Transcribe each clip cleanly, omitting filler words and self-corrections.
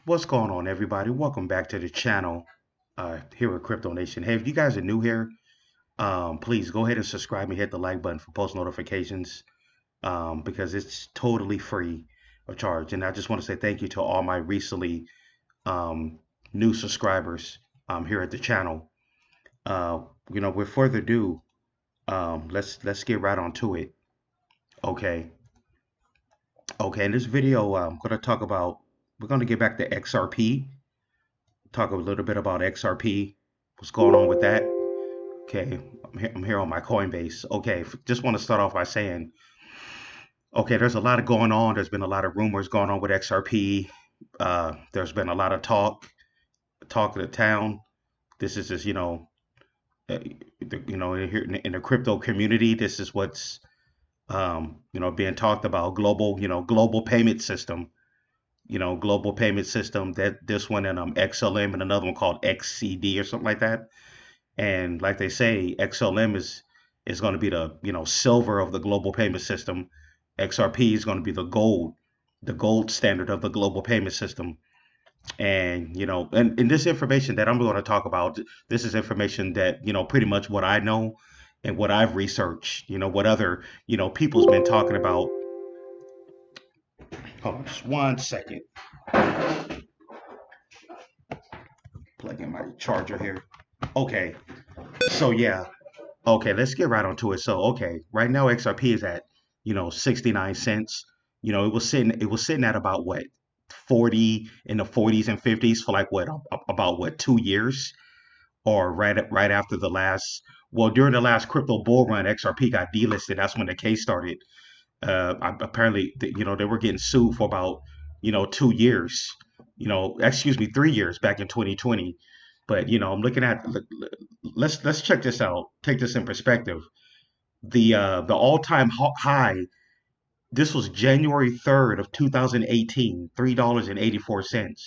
What's going on, everybody? Welcome back to the channel here at Crypto Nation. Hey, if you guys are new here, please go ahead and subscribe and hit the like button for post notifications because it's totally free of charge. And I just want to say thank you to all my recently um, new subscribers here at the channel. Uh, with further ado, let's get right on to it. Okay, okay. In this video, I'm going to talk about we're going to get back to XRP. Talk a little bit about XRP. What's going on with that? Okay, I'm here on my Coinbase. Okay, just want to start off by saying, okay, there's a lot of going on. There's been a lot of rumors going on with XRP. There's been a lot of talk of the town. This is just, uh, here in the crypto community, this is what's, being talked about. Global payment system. Global payment system. That this one and XLM and another one called XCD or something like that. And like they say, XLM is going to be the silver of the global payment system. XRP is going to be the gold standard of the global payment system. And and this information that I'm going to talk about, this is information that pretty much what I know and what I've researched. What other people's been talking about. Hold on, just 1 second. Plug in my charger here. Okay, so yeah, okay, let's get right onto it. So, okay, right now XRP is at, 69 cents. It was sitting at about what, 40 in the 40s and 50s for like what, about what, 2 years, or right after the last, well, during the last crypto bull run, XRP got delisted. That's when the case started. Apparently, they were getting sued for about, 2 years, excuse me, 3 years back in 2020. But, I'm looking at, let's check this out, take this in perspective. The all-time high, this was January 3rd of 2018, $3.84.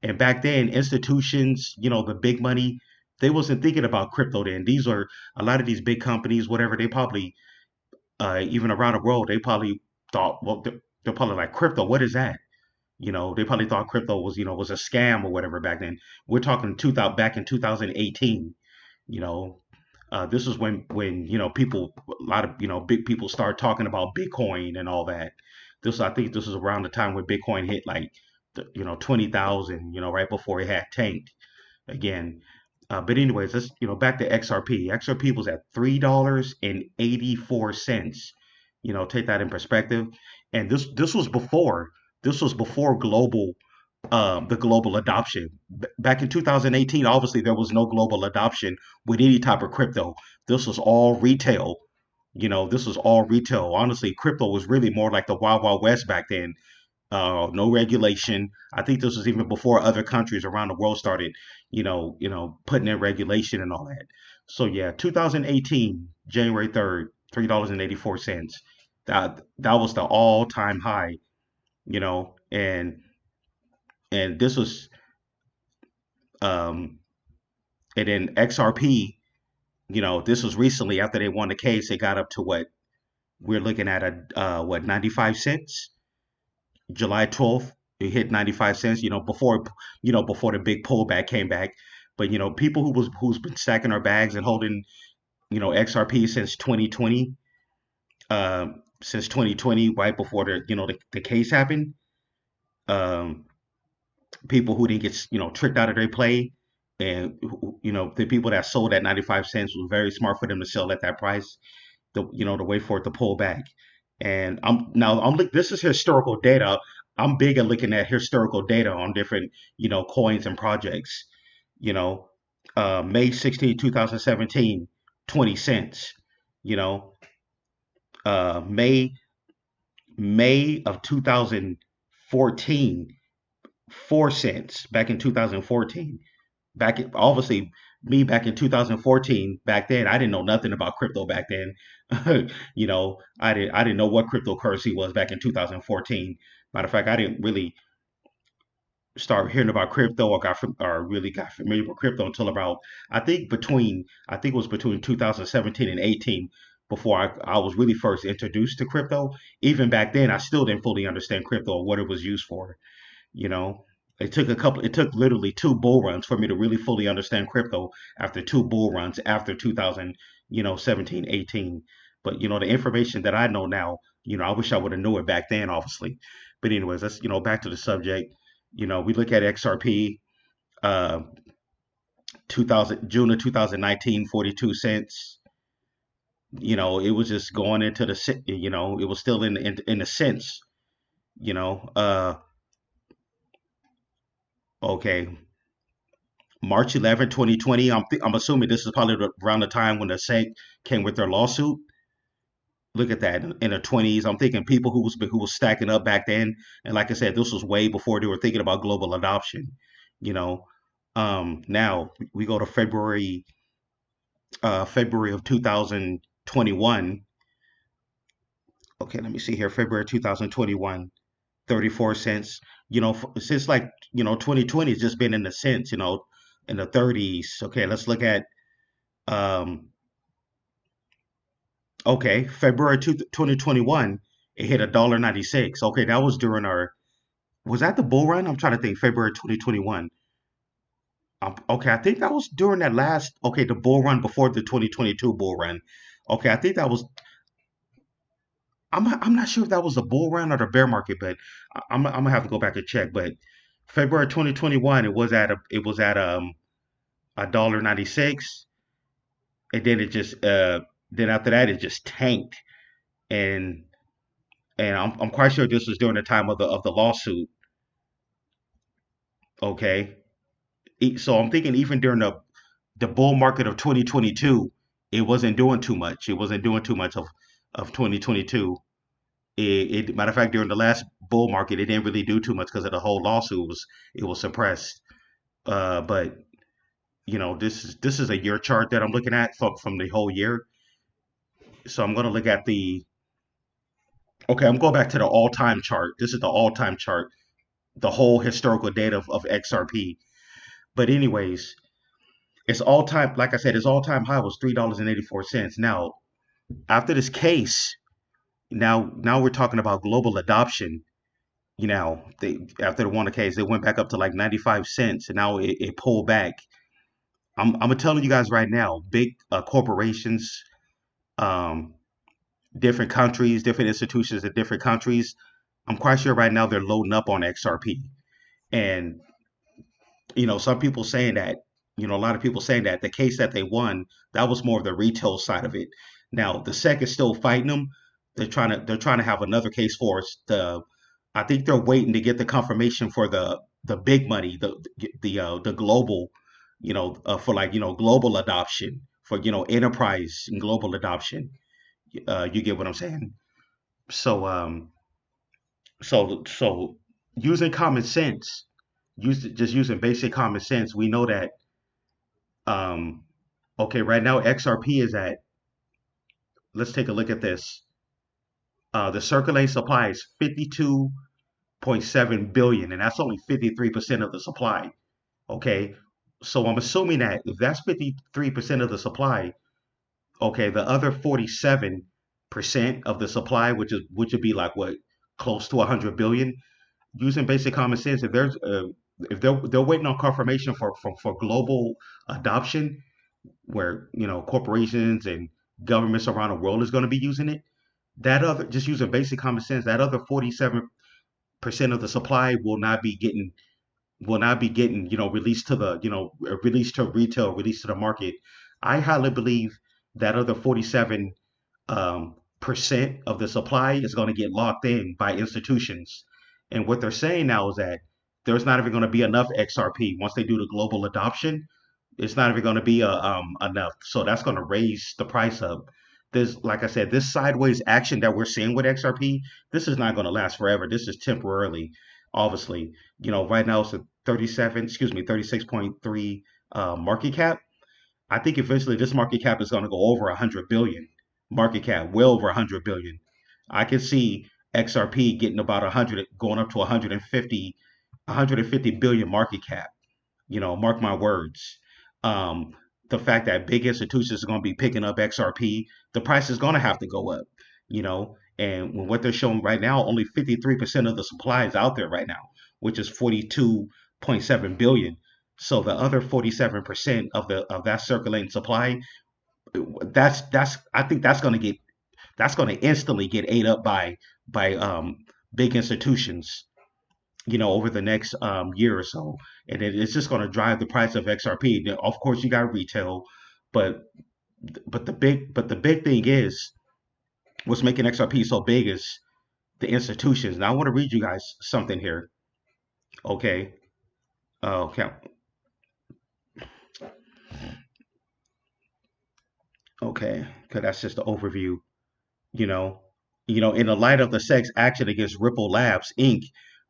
And back then, institutions, the big money, they wasn't thinking about crypto then. These are a lot of these big companies, whatever, they probably, even around the world, they probably thought, well, they're probably like, crypto, what is that? They probably thought crypto was a scam or whatever back then. We're talking 2000, back in 2018. You know, this is when people, a lot of big people start talking about Bitcoin and all that. I think this is around the time when Bitcoin hit like 20,000. Right before it had tanked again. But anyways, let's back to XRP. XRP was at $3.84. Take that in perspective. And this was before the global adoption. Back in 2018, obviously there was no global adoption with any type of crypto. This was all retail. This was all retail. Honestly, crypto was really more like the Wild Wild West back then. No regulation. I think this was even before other countries around the world started, putting in regulation and all that. So yeah, 2018, January 3rd, $3.84. That was the all-time high, and this was um and then XRP, this was recently after they won the case, it got up to what we're looking at, a what, 95 cents. July 12th, it hit 95 cents, before the big pullback came back. But people who's been stacking our bags and holding, XRP since 2020, right before the case happened. Um, People who didn't get tricked out of their play, and the people that sold at 95 cents, was very smart for them to sell at that price, to wait for it to pull back. And this is historical data. I'm big at looking at historical data on different coins and projects. you know May 16, 2017, 20 cents. you know uh may May of 2014, 4 cents back in 2014. Obviously, me back in 2014, back then I didn't know nothing about crypto back then. I didn't know what cryptocurrency was back in 2014. Matter of fact, I didn't really start hearing about crypto, or really got familiar with crypto until about, I think it was between 2017 and 18, before I was really first introduced to crypto. Even back then, I still didn't fully understand crypto or what it was used for. you know It took literally two bull runs for me to really fully understand crypto after two bull runs after 2000, 17, 18. But, the information that I know now, I wish I would have knew it back then, obviously. But anyways, let's, back to the subject. We look at XRP, uh, 2000, June of 2019, 42 cents. It was just going into it was still in the cents, you know, uh, okay. March 11, 2020. I'm assuming this is probably around the time when the SEC came with their lawsuit. Look at that in the 20s. I'm thinking people who was stacking up back then, and like I said, this was way before they were thinking about global adoption. You know, now we go to February of 2021. Okay, let me see here. February 2021, 34 cents. Since like 2020 has just been in the cents. In the 30s. Okay, let's look at um okay, February 2021, it hit $1.96. Okay, that was during was that the bull run? I'm trying to think. February 2021. Okay, I think that was during that last, okay, the bull run before the 2022 bull run. Okay, I think that was, I'm not sure if that was the bull run or the bear market, but I'm gonna have to go back and check. But February 2021, it was at $1.96, and then then after that it just tanked, and I'm quite sure this was during the time of the lawsuit. Okay, so I'm thinking even during the bull market of 2022, it wasn't doing too much. It wasn't doing too much of 2022. Matter of fact, during the last bull market, it didn't really do too much because of the whole lawsuit. It was suppressed. But this is a year chart that I'm looking at from the whole year. So I'm going to look at I'm going back to the all-time chart. This is the all-time chart, the whole historical data of XRP. But anyways, it's all time. Like I said, its all time high was $3.84. Now, after this case, now we're talking about global adoption. After the Warner case, it went back up to like 95 cents, and now it pulled back. I'm telling you guys right now, big corporations, um, different countries, different institutions in different countries. I'm quite sure right now they're loading up on XRP, and some people saying that, a lot of people saying that the case that they won, that was more of the retail side of it. Now the SEC is still fighting them. They're trying to have another case for us. I think they're waiting to get the confirmation for the big money, the global, for like global adoption for enterprise and global adoption. You get what I'm saying? So so using common sense, just using basic common sense, we know that Um, okay, right now XRP is at, let's take a look at this. The circulating supply is 52.7 billion, and that's only 53% of the supply. Okay, so I'm assuming that if that's 53% of the supply, okay, the other 47% of the supply, which would be like what, close to 100 billion, using basic common sense, if they're waiting on confirmation for global adoption, where corporations and governments around the world is going to be using it, that other, just using basic common sense, that other 47% of the supply will not be getting released to the released to retail, released to the market. I highly believe that other 47 percent of the supply is going to get locked in by institutions. And what they're saying now is that there's not even going to be enough XRP once they do the global adoption. It's not even going to be enough. So that's going to raise the price up. This, like I said, this sideways action that we're seeing with XRP, this is not going to last forever. This is temporarily, obviously. Right now it's a 36.3 market cap. I think eventually this market cap is going to go over 100 billion market cap, well over 100 billion. I can see XRP getting about 100, going up to 150 billion market cap. Mark my words. Um, the fact that big institutions are going to be picking up XRP, the price is going to have to go up. And what they're showing right now, only 53% of the supply is out there right now, which is 42 0.7 billion. So the other 47% of that circulating supply, that's I think that's going to instantly get ate up by big institutions, over the next year or so, and it's just going to drive the price of XRP. Now, of course, you got retail, but the big thing is what's making XRP so big is the institutions. Now, I want to read you guys something here. Okay. Okay. Okay. Because that's just the overview. You know, in the light of the SEC's action against Ripple Labs Inc.,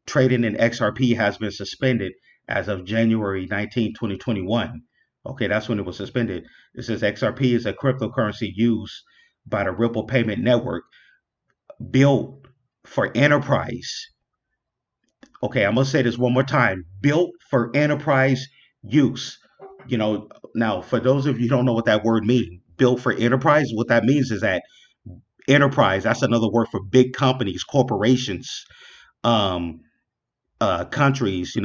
trading in XRP has been suspended as of January 19, 2021. Okay, that's when it was suspended. It says XRP is a cryptocurrency used by the Ripple payment network built for enterprise. Okay, I'm gonna say this one more time. Built for enterprise use. Now for those of you who don't know what that word means, built for enterprise, what that means is that enterprise, that's another word for big companies, corporations, um, countries,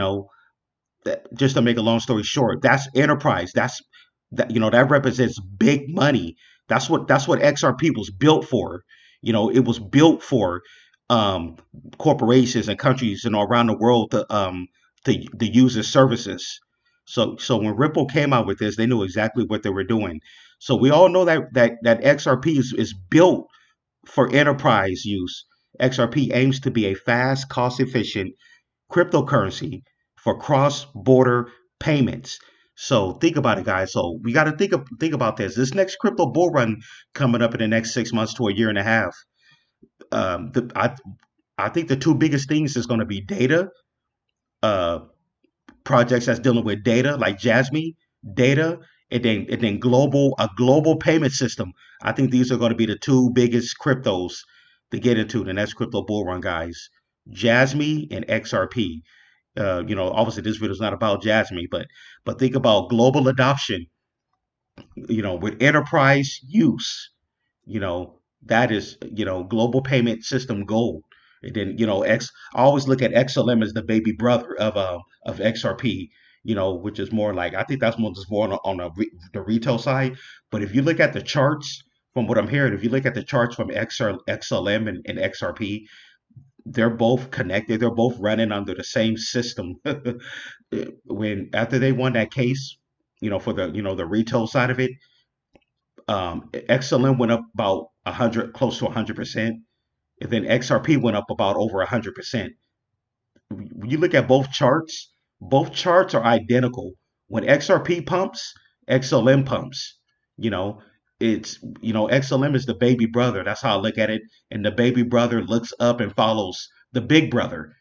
just to make a long story short, that's enterprise. That represents big money. That's what XRP was built for. It was built for um, corporations and countries around the world to use its services. So when Ripple came out with this, they knew exactly what they were doing. So we all know that XRP is built for enterprise use. XRP aims to be a fast, cost efficient cryptocurrency for cross-border payments. So think about it, guys. So we got to think about this. This next crypto bull run coming up in the next 6 months to a year and a half. I think the two biggest things is going to be data, uh, projects that's dealing with data like Jasmine, data, and then global payment system. I think these are going to be the two biggest cryptos to get into the next crypto bull run, guys. Jasmine and XRP. Obviously this video is not about Jasmine, but think about global adoption, with enterprise use, that is, global payment system gold. And then, I always look at XLM as the baby brother of XRP, which is more like, I think that's more on the retail side. But if you look at the charts, from what I'm hearing, if you look at the charts from XLM and XRP, they're both connected. They're both running under the same system. When after they won that case, for the retail side of it, XLM went up about 100, close to 100%, and then XRP went up about over 100%. When you look at both charts are identical. When XRP pumps, XLM pumps. You know, XLM is the baby brother. That's how I look at it. And the baby brother looks up and follows the big brother.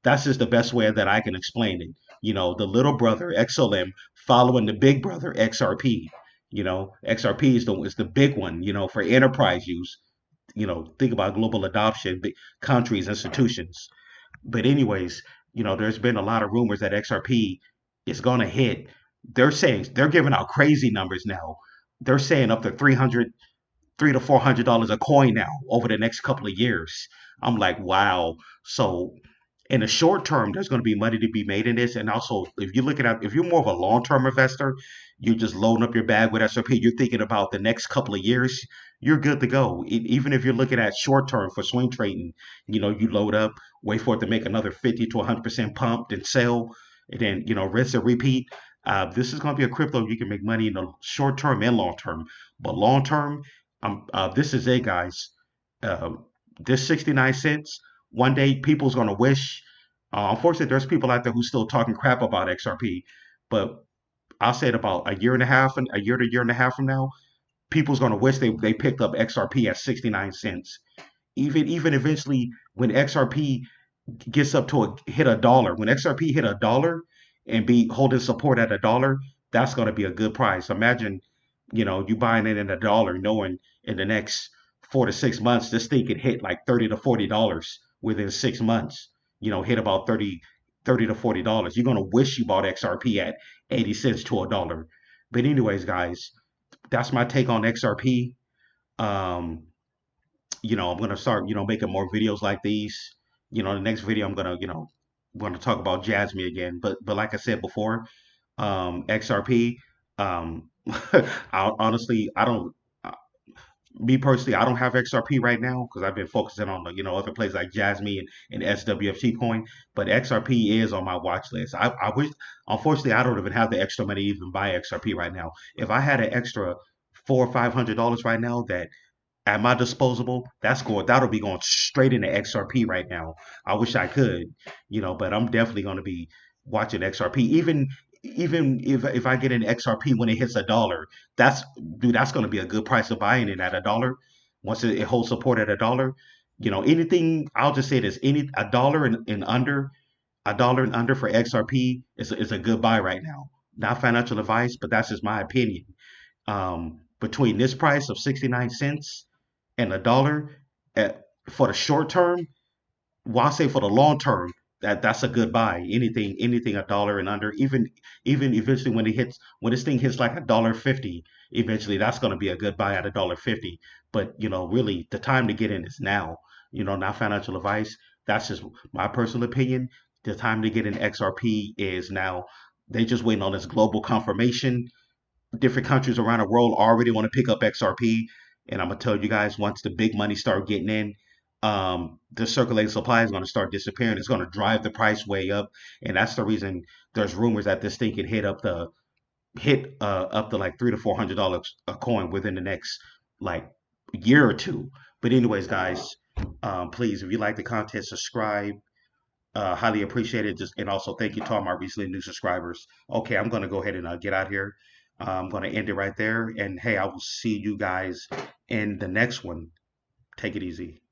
That's just the best way that I can explain it. The little brother XLM following the big brother XRP. XRP is the big one. For enterprise use. Think about global adoption, big countries, institutions. But anyways, there's been a lot of rumors that XRP is going to hit. They're giving out crazy numbers now. They're saying up to 300, $300 to $400 a coin now over the next couple of years. I'm like, wow. So in the short term, there's going to be money to be made in this. And also, if you're more of a long term investor, you're just loading up your bag with XRP. You're thinking about the next couple of years. You're good to go. Even if you're looking at short term for swing trading, you load up, wait for it to make another 50 to 100% pump, then sell, and then rinse and repeat. This is going to be a crypto you can make money in the short term and long term. But long term, this is it, guys. Uh, this 69 cents. One day, people's going to wish. Unfortunately, there's people out there who's still talking crap about XRP, but I'll say it about a year and a half, and a year to year and a half from now, people's going to wish they picked up XRP at 69 cents. Even eventually, when XRP gets up to hit $1, when XRP hit $1 and be holding support at $1, that's going to be a good price. Imagine, you buying it at $1, knowing in the next 4 to 6 months this thing could hit like $30 to $40 within 6 months. Hit about 30 to $40. You're gonna wish you bought XRP at 80 cents to $1. But anyways, guys, that's my take on XRP. Um, I'm gonna start, making more videos like these. The next video I'm gonna, want to talk about Jasmine again, but like I said before, XRP. Honestly, I don't. Me personally, I don't have XRP right now because I've been focusing on the other places like Jasmine and SWFT coin. But XRP is on my watch list. I wish, unfortunately, I don't even have the extra money to even buy XRP right now. If I had an extra $400 or $500 right now that at my disposable, that'll be going straight into XRP right now. I wish I could, but I'm definitely going to be watching XRP. Even if I get an XRP when it hits $1, that's dude, that's going to be a good price of buying it at $1. Once it holds support at $1, anything. I'll just say this: any a dollar and under for XRP is a good buy right now. Not financial advice, but that's just my opinion. Between this price of 69 cents and $1 for the short term, well, I say for the long term, that's a good buy. Anything $1 and under, even eventually when this thing hits like $1.50, eventually that's going to be a good buy at $1.50. But really, the time to get in is now. Not financial advice. That's just my personal opinion. The time to get in XRP is now. They just waiting on this global confirmation. Different countries around the world already want to pick up XRP. And I'm gonna tell you guys, once the big money start getting in, the circulating supply is going to start disappearing. It's going to drive the price way up, and that's the reason there's rumors that this thing can hit up to like $300 to $400 a coin within the next like year or two. But anyways, guys, please, if you like the content, subscribe. Highly appreciate it. Just and also thank you to all my recently new subscribers. Okay, I'm gonna go ahead and get out here. I'm gonna end it right there. And hey, I will see you guys in the next one. Take it easy.